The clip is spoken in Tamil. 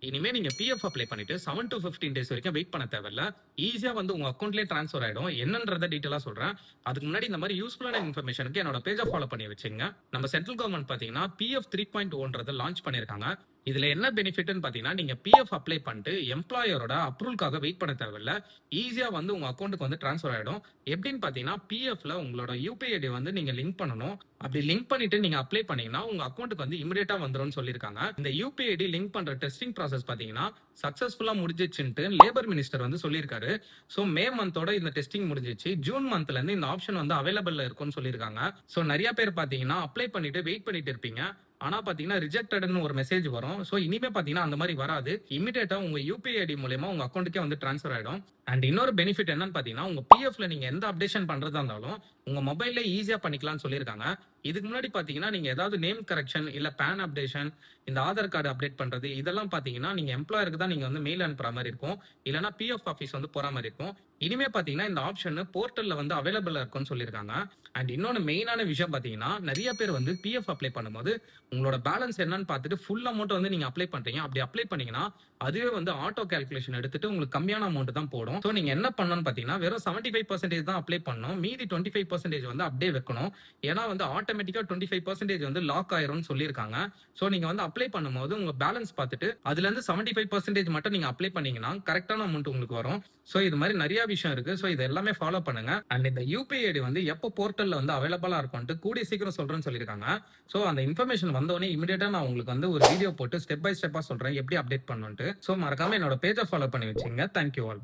இனிமே நீங்க பிஎஃப் அப்ளை பண்ணிட்டு 7 to 15 டேஸ் வரைக்கும் வெயிட் பண்ண தேவையில்ல. ஈஸியா வந்து உங்க அக்கவுண்ட்லயே ட்ரான்ஸ்ஃபர் ஆயிடும். என்னன்றத டீடைலா சொல்றேன். அதுக்கு முன்னாடி இந்த மாதிரி யூஸ்ஃபுல்லான இன்ஃபர்மேஷனுக்கு என்னோட பேஜ ஃபாலோ பண்ணி வச்சுங்க. நம்ம சென்ட்ரல் கவர்மெண்ட் பாத்தீங்கன்னா பிஎஃப் 3.0ன்றத லான்ச் பண்ணிருக்காங்க. இதுல என்ன பெனிஃபிட்னு பாத்தீங்கன்னா நீங்க பிஎஃப் அப்ளை பண்ணிட்டு எம்ப்ளாயரோட அப்ரூவல்காக வெயிட் பண்ண தேவையில்ல. ஈஸியா வந்து உங்க அக்கவுண்ட்டுக்கு வந்து ட்ரான்ஸ்ஃபர் ஆயிடும். எப்படின்னு பாத்தீங்கன்னா பிஎஃப்ல உங்களோட யூபிஐ ஐடி வந்து நீங்க லிங்க் பண்ணணும். அப்படி லிங்க் பண்ணிட்டு நீங்க அப்ளை பண்ணீங்கன்னா உங்க அக்கவுண்ட்டுக்கு வந்து இமிடியேட்டா வந்துரும்னு சொல்லிருக்காங்க. இந்த யூபிஐ ஐடி லிங்க் பண்ற டெஸ்டிங் ப்ராசஸ் பாத்தீங்கன்னா சக்சஸ்ஃபுல்லா முடிஞ்சிச்சுன்ட்டு லேபர் மினிஸ்டர் வந்து சொல்லியிருக்காரு. ஸோ மே மந்தோட இந்த டெஸ்டிங் முடிஞ்சிச்சு. ஜூன் மந்த்ல இருந்து இந்த ஆப்ஷன் வந்து அவைலபிள்ல இருக்கும்னு சொல்லியிருக்காங்க. ஸோ நிறைய பேர் பாத்தீங்கன்னா அப்ளை பண்ணிட்டு வெயிட் பண்ணிட்டு இருப்பீங்க. ஆனா பாத்தீங்கன்னா ரிஜெக்டட்னு ஒரு மெசேஜ் வரும். சோ இனிமே பாத்தீங்கன்னா அந்த மாதிரி வராது. இமிடியேட்டா உங்க யூபிஐ ஐடி மூலமா உங்க அக்கவுண்ட்டுக்கே வந்து ட்ரான்ஸ்ஃபர் ஆயிடும். அண்ட் இன்னொரு பெனிஃபிட் என்னன்னு பாத்தீங்கன்னா உங்க பிஎஃப்ல நீங்க எந்த அப்டேஷன் பண்றதா இருந்தாலும் உங்க மொபைல்ல ஈஸியா பண்ணிக்கலாம்னு சொல்லியிருக்காங்க. இதுக்கு முன்னாடி பாத்தீங்கன்னா நீங்க ஏதாவது நேம் கரெக்ஷன் இல்ல பேன் அப்டேஷன், இந்த ஆதார் கார்டு அப்டேட் பண்றது இதெல்லாம் பாத்தீங்கன்னா நீங்க எம்ப்ளாயருக்கு தான் நீங்க வந்து மெயில் அனுப்புற மாதிரி இருக்கும். இல்லனா பிஎஃப் ஆபீஸ் வந்து போற மாதிரி இருக்கும். இனிமே பாத்தீங்கன்னா இந்த ஆப்ஷன் போர்ட்டல்ல வந்து அவைலபிளா இருக்கும்னு சொல்லியிருக்காங்க. அண்ட் இன்னொன்னு மெயினான விஷயம் பாத்தீங்கன்னா நிறைய பேர் வந்து பிஎஃப் அப்ளை பண்ணும்போது உங்களோட பேலன்ஸ் என்னன்னு பார்த்துட்டு ஃபுல் அமௌண்ட் வந்து நீங்க அப்ளை பண்றீங்க. அப்படி அப்ளை பண்ணீங்கன்னா அதுவே வந்து ஆட்டோ கால்குலேஷன் எடுத்துட்டு உங்களுக்கு கம்மியான அமௌண்ட் தான் போடும். சோ நீங்க என்ன பண்ணணும்னு பாத்தீங்கன்னா வெறும் 75% தான் அப்ளை பண்ணணும். மீதி 25% வந்து அப்படியே வைக்கணும். ஏன்னா வந்து ஆட்டோமேட்டிக்கா 25% வந்து லாக் ஆயிரும்னு சொல்லியிருக்காங்க. சோ நீங்க வந்து அப்ளை பண்ணும்போது உங்க பேலன்ஸ் பார்த்துட்டு அதுல இருந்து 75% மட்டும் நீங்க அப்ளை பண்ணீங்கன்னா கரெக்டான அமௌண்ட் உங்களுக்கு வரும். சோ இது மாதிரி நிறைய விஷயம் இருக்கு. சோ இது எல்லாமே ஃபாலோ பண்ணுங்க. அண்ட் இந்த யூபிஐ ஐடி வந்து எப்போ போர்ட்டல்ல வந்து அவைலபிளா இருக்கும்னு கூடிய சீக்கிரம் சொல்றேன்னு சொல்லியிருக்காங்க. சோ அந்த இன்ஃபர்மேஷன் வந்தோடனே இமிடியேட்டா நான் உங்களுக்கு வந்து ஒரு வீடியோ போட்டு ஸ்டெப் பை ஸ்டெப்பா சொல்றேன் எப்படி அப்டேட் பண்ணணும்ட்டு. சோ மறக்காம என்னோட பேஜை ஃபாலோ பண்ணி வச்சுங்க. Thank you all.